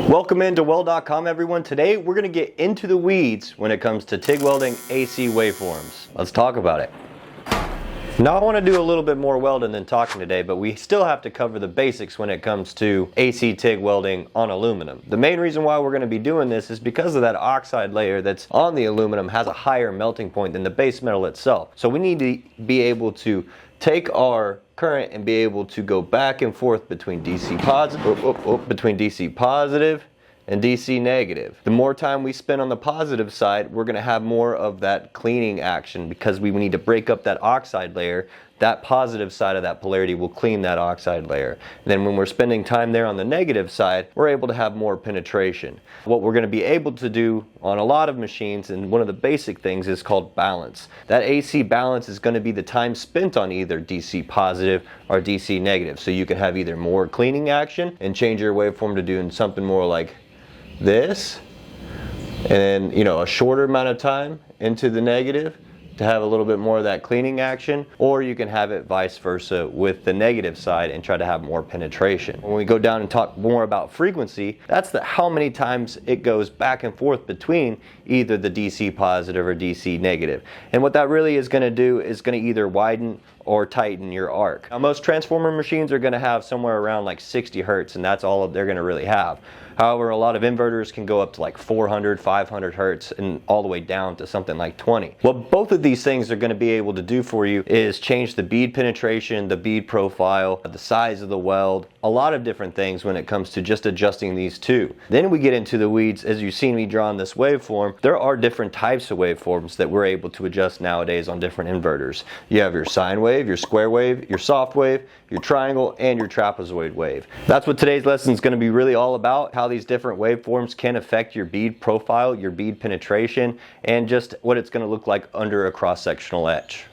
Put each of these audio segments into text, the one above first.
Welcome into Weld.com, everyone. Today we're going to get into the weeds when it comes to TIG welding AC waveforms. Let's talk about it. Now I want to do a little bit more welding than talking today, but we still have to cover the basics when it comes to AC TIG welding on aluminum. The main reason why we're going to be doing this is because of that oxide layer that's on the aluminum has a higher melting point than the base metal itself. So we need to be able to take our current and be able to go back and forth between DC positive and DC negative. The more time we spend on the positive side, we're going to have more of that cleaning action because we need to break up that oxide layer. That positive side of that polarity will clean that oxide layer. And then when we're spending time there on the negative side, we're able to have more penetration. What we're going to be able to do on a lot of machines, and one of the basic things is called balance. That AC balance is going to be the time spent on either DC positive or DC negative. So you can have either more cleaning action and change your waveform to doing something more like this, and then, a shorter amount of time into the negative to have a little bit more of that cleaning action, or you can have it vice versa with the negative side and try to have more penetration. When we go down and talk more about frequency, that's how many times it goes back and forth between either the DC positive or DC negative. And what that really is going to do is going to either widen or tighten your arc. Now, most transformer machines are going to have somewhere around like 60 hertz, and that's all they're going to really have. However, a lot of inverters can go up to like 400, 500 hertz and all the way down to something like 20. What both of these things are going to be able to do for you is change the bead penetration, the bead profile, the size of the weld, a lot of different things when it comes to just adjusting these two. Then we get into the weeds. As you've seen me draw on this waveform, there are different types of waveforms that we're able to adjust nowadays on different inverters. You have your sine wave, your square wave, your soft wave, your triangle, and your trapezoid wave. That's what today's lesson is going to be really all about, how these different waveforms can affect your bead profile, your bead penetration, and just what it's going to look like under a cross-sectional etch.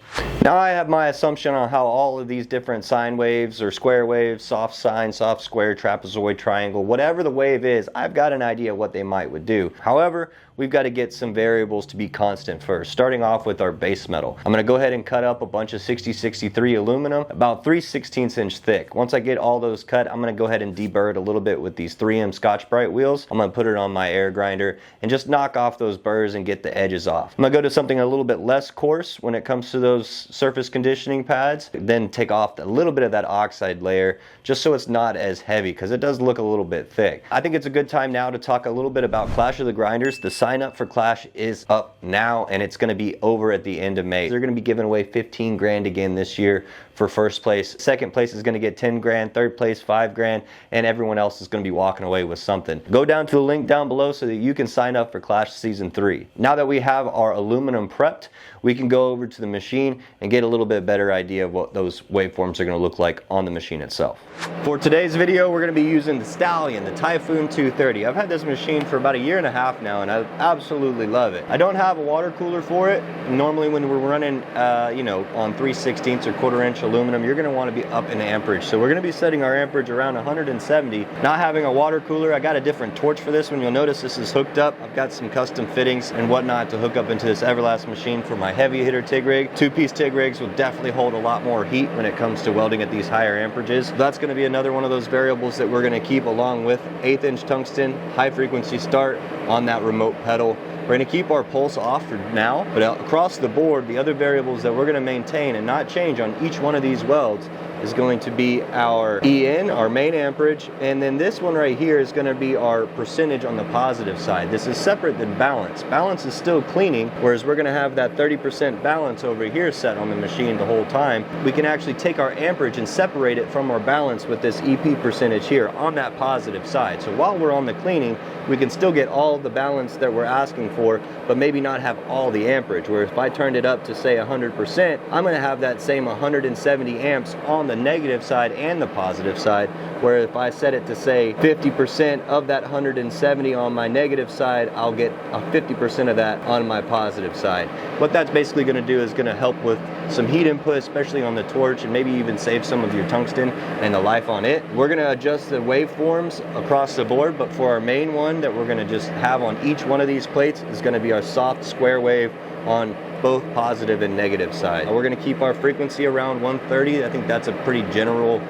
Now I have my assumption on how all of these different sine waves or square waves, soft sine, soft square, trapezoid, triangle, whatever the wave is, I've got an idea what they would do. However, we've got to get some variables to be constant first, starting off with our base metal. I'm going to go ahead and cut up a bunch of 6063 aluminum, about 3/16 inch thick. Once I get all those cut, I'm going to go ahead and deburr it a little bit with these 3M Scotch-Brite wheels. I'm going to put it on my air grinder and just knock off those burrs and get the edges off. I'm going to go to something a little bit less coarse when it comes to those surface conditioning pads, then take off a little bit of that oxide layer just so it's not as heavy, because it does look a little bit thick. I think it's a good time now to talk a little bit about Clash of the Grinders. The sign up for Clash is up now, and it's going to be over at the end of May. They're going to be giving away 15 grand again this year for first place. Second place is going to get 10 grand, third place 5 grand, and everyone else is going to be walking away with something. Go down to the link down below so that you can sign up for Clash Season 3. Now that we have our aluminum prepped, we can go over to the machine and get a little bit better idea of what those waveforms are going to look like on the machine itself. For today's video, we're going to be using the Stallion, the Typhoon 230. I've had this machine for about 1.5 years now, and I absolutely love it. I don't have a water cooler for it. Normally when we're running on 3/16 or 1/4 inch aluminum, you're going to want to be up in amperage. So we're going to be setting our amperage around 170. Not having a water cooler, I got a different torch for this one. You'll notice this is hooked up. I've got some custom fittings and whatnot to hook up into this Everlast machine for my heavy hitter TIG rig. 2-piece TIG rigs will definitely hold a lot more heat when it comes to welding at these higher amperages. That's going to be another one of those variables that we're going to keep along with 1/8 inch tungsten, high frequency start on that remote pedal. We're going to keep our pulse off for now, but across the board, the other variables that we're going to maintain and not change on each one of these welds is going to be our EN, our main amperage, and then this one right here is going to be our percentage on the positive side. This is separate than balance. Balance is still cleaning, whereas we're going to have that 30% balance over here set on the machine the whole time. We can actually take our amperage and separate it from our balance with this EP percentage here on that positive side. So while we're on the cleaning, we can still get all the balance that we're asking for, but maybe not have all the amperage, where if I turned it up to say 100%, I'm going to have that same 170 amps on the negative side and the positive side, where if I set it to say 50% of that 170 on my negative side, I'll get 50% of that on my positive side. What that's basically going to do is going to help with some heat input, especially on the torch, and maybe even save some of your tungsten and the life on it. We're going to adjust the waveforms across the board, but for our main one that we're going to just have on each one of these plates is going to be our soft square wave on both positive and negative side. We're going to keep our frequency around 130. I think that's a pretty general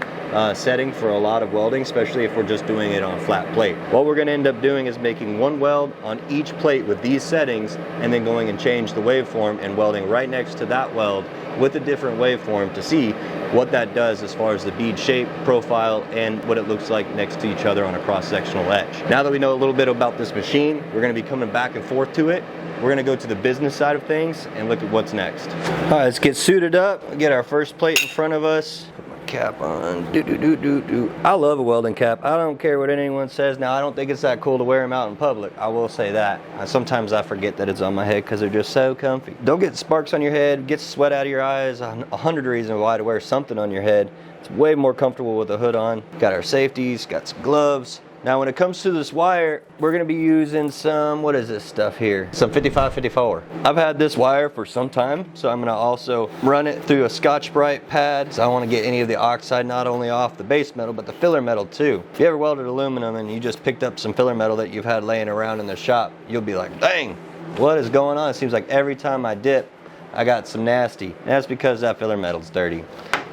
setting for a lot of welding, especially if we're just doing it on a flat plate. What we're going to end up doing is making one weld on each plate with these settings, and then going and change the waveform and welding right next to that weld with a different waveform to see what that does as far as the bead shape, profile, and what it looks like next to each other on a cross-sectional etch. Now that we know a little bit about this machine, we're going to be coming back and forth to it. We're going to go to the business side of things and look at what's next. All right, let's get suited up, get our first plate in front of us. Put my cap on. I love a welding cap. I don't care what anyone says. Now, I don't think it's that cool to wear them out in public. I will say that. Sometimes I forget that it's on my head because they're just so comfy. Don't get sparks on your head, get sweat out of your eyes. 100 reasons why to wear something on your head. It's way more comfortable with a hood on. Got our safeties, got some gloves. Now when it comes to this wire, we're going to be using some, what is this stuff here? Some 5554. I've had this wire for some time, so I'm going to also run it through a Scotch-Brite pad. So I want to get any of the oxide not only off the base metal, but the filler metal too. If you ever welded aluminum and you just picked up some filler metal that you've had laying around in the shop, you'll be like, dang, what is going on? It seems like every time I dip, I got some nasty. And that's because that filler metal's dirty.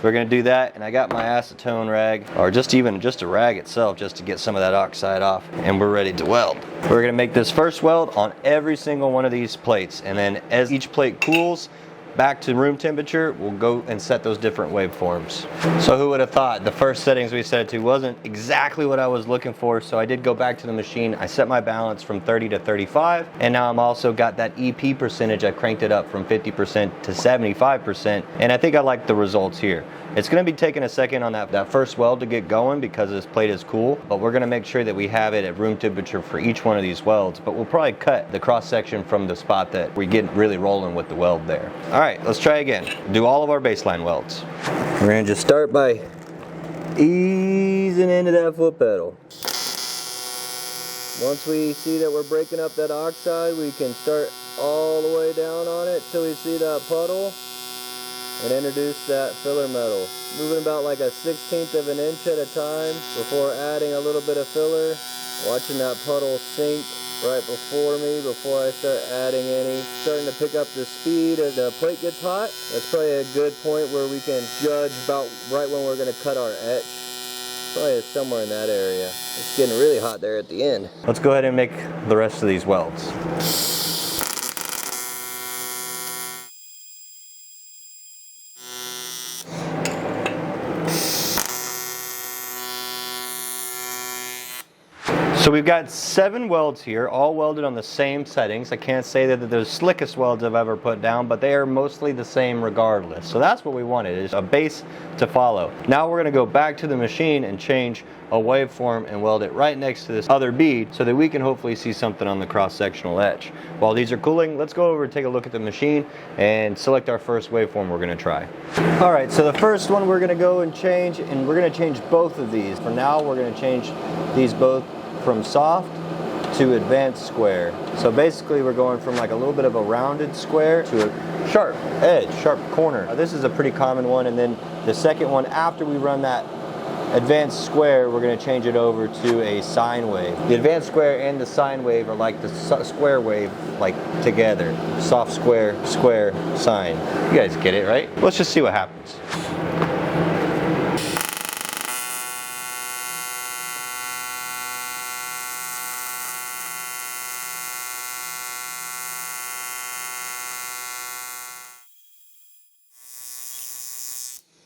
We're going to do that, and I got my acetone rag, or just a rag itself, just to get some of that oxide off, and we're ready to weld. We're going to make this first weld on every single one of these plates, and then as each plate cools back to room temperature, we'll go and set those different waveforms. So who would have thought the first settings we set it to wasn't exactly what I was looking for, so I did go back to the machine. I set my balance from 30 to 35, and now I'm also got that EP percentage. I cranked it up from 50% to 75%, and I think I like the results here. It's going to be taking a second on that first weld to get going because this plate is cool, but we're going to make sure that we have it at room temperature for each one of these welds, but we'll probably cut the cross section from the spot that we get really rolling with the weld there. All right, let's try again. Do all of our baseline welds. We're going to just start by easing into that foot pedal. Once we see that we're breaking up that oxide, we can start all the way down on it till we see that puddle and introduce that filler metal. Moving about like a 1/16 of an inch at a time before adding a little bit of filler. Watching that puddle sink right before me before I start adding any. Starting to pick up the speed as the plate gets hot. That's probably a good point where we can judge about right when we're going to cut our etch. Probably somewhere in that area. It's getting really hot there at the end. Let's go ahead and make the rest of these welds. So we've got 7 welds here, all welded on the same settings. I can't say that they're the slickest welds I've ever put down, but they are mostly the same regardless. So that's what we wanted, is a base to follow. Now we're going to go back to the machine and change a waveform and weld it right next to this other bead so that we can hopefully see something on the cross-sectional etch. While these are cooling, let's go over and take a look at the machine and select our first waveform we're going to try. All right, so the first one we're going to go and we're going to change both of these. For now, we're going to change these both from soft to advanced square. So basically we're going from like a little bit of a rounded square to a sharp edge, sharp corner. This is a pretty common one, and then the second one after we run that advanced square, we're going to change it over to a sine wave. The advanced square and the sine wave are like the square wave, like together. Soft square, square, sine. You guys get it, right? Let's just see what happens.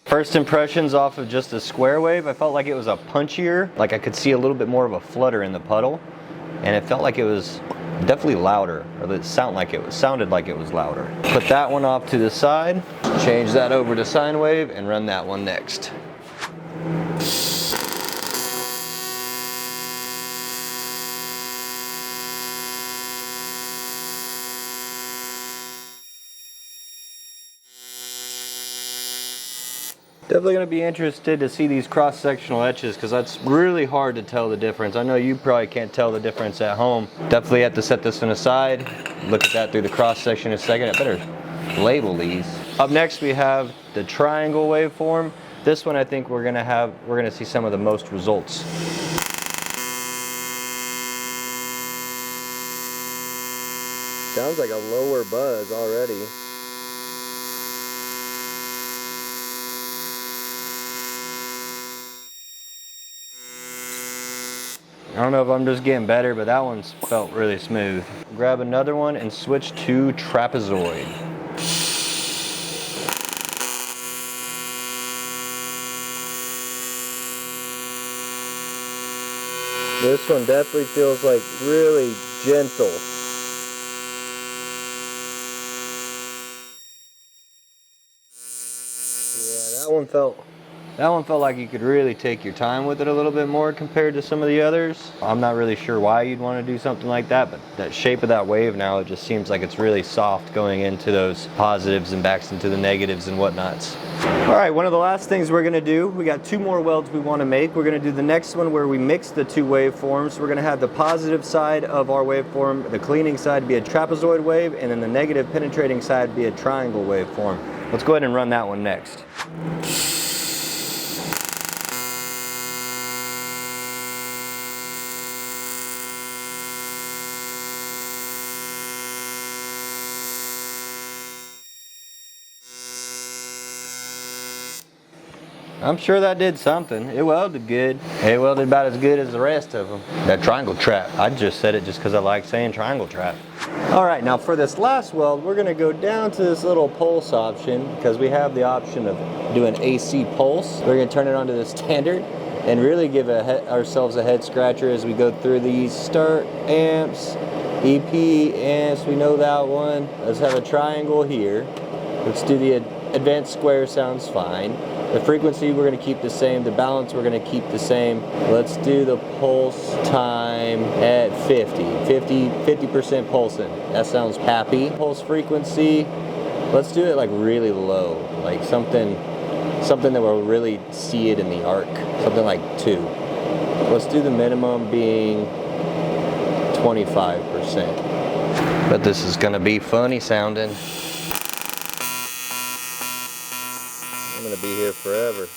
First impressions off of just a square wave, I felt like it was a punchier, like I could see a little bit more of a flutter in the puddle, and it felt like it was definitely louder, or it sounded like it was louder. Put that one off to the side, change that over to sine wave, and run that one next. Definitely going to be interested to see these cross-sectional etches because that's really hard to tell the difference. I know you probably can't tell the difference at home. Definitely have to set this one aside, look at that through the cross-section in a second. I better label these. Up next we have the triangle waveform. This one I think we're going to see some of the most results. Sounds like a lower buzz already. I don't know if I'm just getting better, but that one's felt really smooth. Grab another one and switch to Trapezoid. This one definitely feels like really gentle. Yeah, that one felt like you could really take your time with it a little bit more compared to some of the others. I'm not really sure why you'd want to do something like that, but that shape of that wave now, it just seems like it's really soft going into those positives and backs into the negatives and whatnots. Alright, one of the last things we're going to do, we got two more welds we want to make. We're going to do the next one where we mix the two waveforms. We're going to have the positive side of our waveform, the cleaning side be a trapezoid wave, and then the negative penetrating side be a triangle waveform. Let's go ahead and run that one next. I'm sure that did something. It welded good. It welded about as good as the rest of them. That triangle trap. I just said it just because I like saying triangle trap. Alright, now for this last weld, we're going to go down to this little pulse option because we have the option of doing AC pulse. We're going to turn it onto the standard and really give ourselves a head scratcher as we go through these. Start amps, EP amps, we know that one. Let's have a triangle here. Let's do the advanced square, sounds fine. The frequency we're going to keep the same, the balance we're going to keep the same. Let's do the pulse time at 50% pulsing. That sounds happy. Pulse frequency, let's do it like really low, like something that we'll really see it in the arc, something like 2. Let's do the minimum being 25%. But this is going to be funny sounding. I'm gonna be here forever.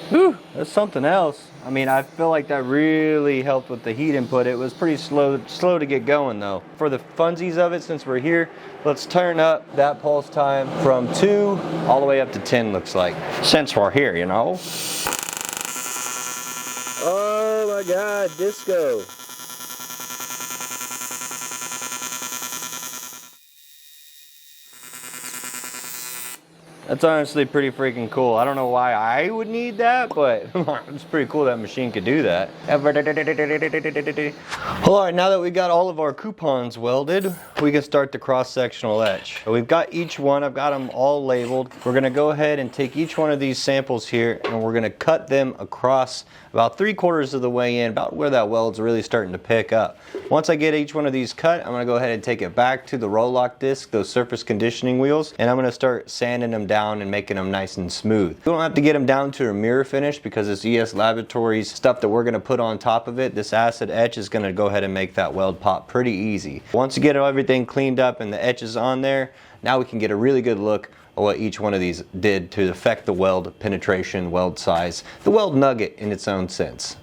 Whew, that's something else. I mean, I feel like that really helped with the heat input. It was pretty slow to get going though. For the funsies of it, since we're here, let's turn up that pulse time from 2 all the way up to 10 looks like. Since we're here, you know. Oh my God, disco. That's honestly pretty freaking cool. I don't know why I would need that, but it's pretty cool that machine could do that. Alright, now that we got all of our coupons welded, we can start the cross-sectional etch. We've got each one, I've got them all labeled. We're going to go ahead and take each one of these samples here and we're going to cut them across about 3/4 of the way in, about where that weld's really starting to pick up. Once I get each one of these cut, I'm going to go ahead and take it back to the roll lock disc, those surface conditioning wheels, and I'm going to start sanding them down and making them nice and smooth. You don't have to get them down to a mirror finish because this ES Laboratories stuff that we're going to put on top of it, this acid etch, is going to go ahead and make that weld pop pretty easy. Once you get everything cleaned up and the etch is on there, now we can get a really good look at what each one of these did to affect the weld penetration, weld size, the weld nugget in its own sense.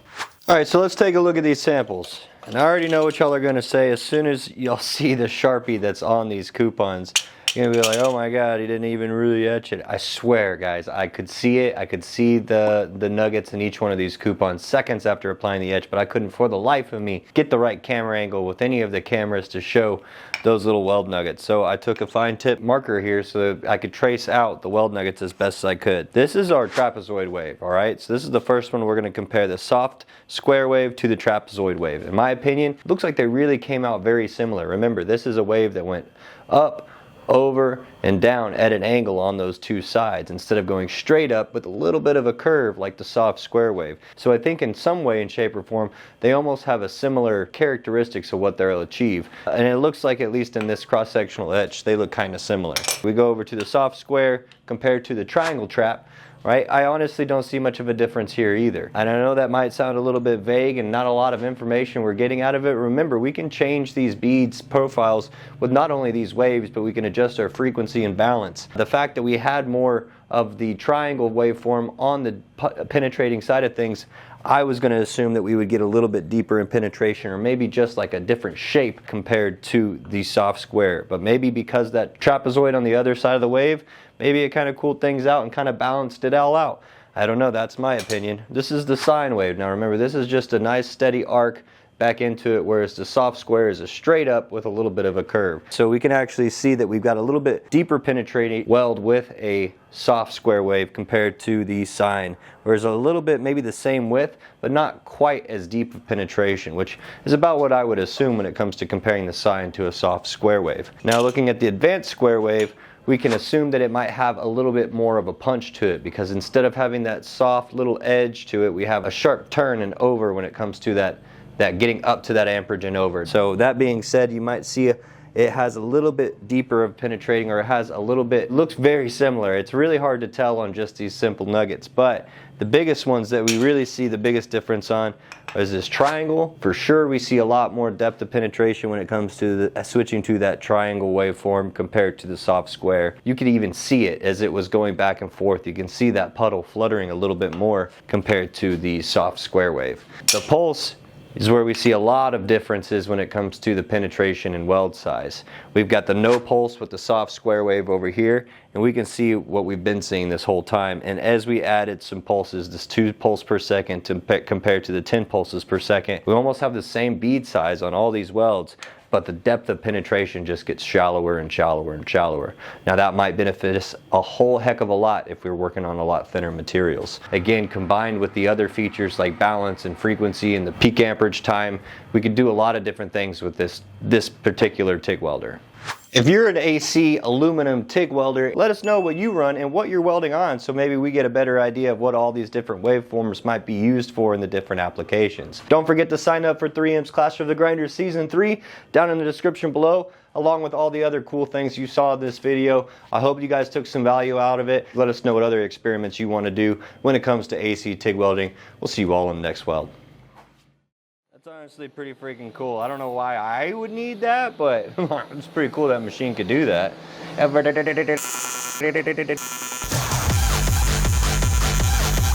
Alright, so let's take a look at these samples. And I already know what y'all are going to say as soon as y'all see the Sharpie that's on these coupons. You're going to be like, oh my God, he didn't even really etch it. I swear, guys, I could see it. I could see the nuggets in each one of these coupons seconds after applying the etch, but I couldn't for the life of me get the right camera angle with any of the cameras to show those little weld nuggets. So I took a fine tip marker here so that I could trace out the weld nuggets as best as I could. This is our trapezoid wave, all right? So this is the first one we're going to compare the soft square wave to the trapezoid wave. In my opinion, it looks like they really came out very similar. Remember, this is a wave that went up, over, and down at an angle on those two sides instead of going straight up with a little bit of a curve like the soft square wave. So I think in some way, in shape or form, they almost have a similar characteristics of what they'll achieve. And it looks like, at least in this cross-sectional etch, they look kind of similar. We go over to the soft square compared to the triangle trap. Right? I honestly don't see much of a difference here either. And I know that might sound a little bit vague and not a lot of information we're getting out of it. Remember, we can change these beads profiles with not only these waves, but we can adjust our frequency and balance. The fact that we had more of the triangle waveform on the penetrating side of things, I was going to assume that we would get a little bit deeper in penetration, or maybe just like a different shape compared to the soft square. But maybe because that trapezoid on the other side of the wave, maybe it kind of cooled things out and kind of balanced it all out. I don't know, that's my opinion. This is the sine wave. Now remember, this is just a nice steady arc back into it, whereas the soft square is a straight up with a little bit of a curve. So we can actually see that we've got a little bit deeper penetrating weld with a soft square wave compared to the sine, whereas a little bit maybe the same width, but not quite as deep of penetration, which is about what I would assume when it comes to comparing the sine to a soft square wave. Now looking at the advanced square wave, we can assume that it might have a little bit more of a punch to it, because instead of having that soft little edge to it, we have a sharp turn and over when it comes to that getting up to that amperage and over. So that being said, you might see it has a little bit deeper of penetrating, or it has a little bit, looks very similar. It's really hard to tell on just these simple nuggets, but the biggest ones that we really see the biggest difference on is this triangle. For sure we see a lot more depth of penetration when it comes to switching to that triangle waveform compared to the soft square. You could even see it as it was going back and forth. You can see that puddle fluttering a little bit more compared to the soft square wave. The pulse is where we see a lot of differences when it comes to the penetration and weld size. We've got the no pulse with the soft square wave over here, and we can see what we've been seeing this whole time. And as we added some pulses, this 2 pulse per second compared to the 10 pulses per second, we almost have the same bead size on all these welds, but the depth of penetration just gets shallower and shallower and shallower. Now that might benefit us a whole heck of a lot if we're working on a lot thinner materials. Again, combined with the other features like balance and frequency and the peak amperage time, we could do a lot of different things with this particular TIG welder. If you're an AC aluminum TIG welder, let us know what you run and what you're welding on, so maybe we get a better idea of what all these different waveforms might be used for in the different applications. Don't forget to sign up for 3M's Clash of the Grinders Season 3 down in the description below, along with all the other cool things you saw in this video. I hope you guys took some value out of it. Let us know what other experiments you want to do when it comes to AC TIG welding. We'll see you all in the next weld. It's honestly pretty freaking cool. I don't know why I would need that, but it's pretty cool that machine could do that.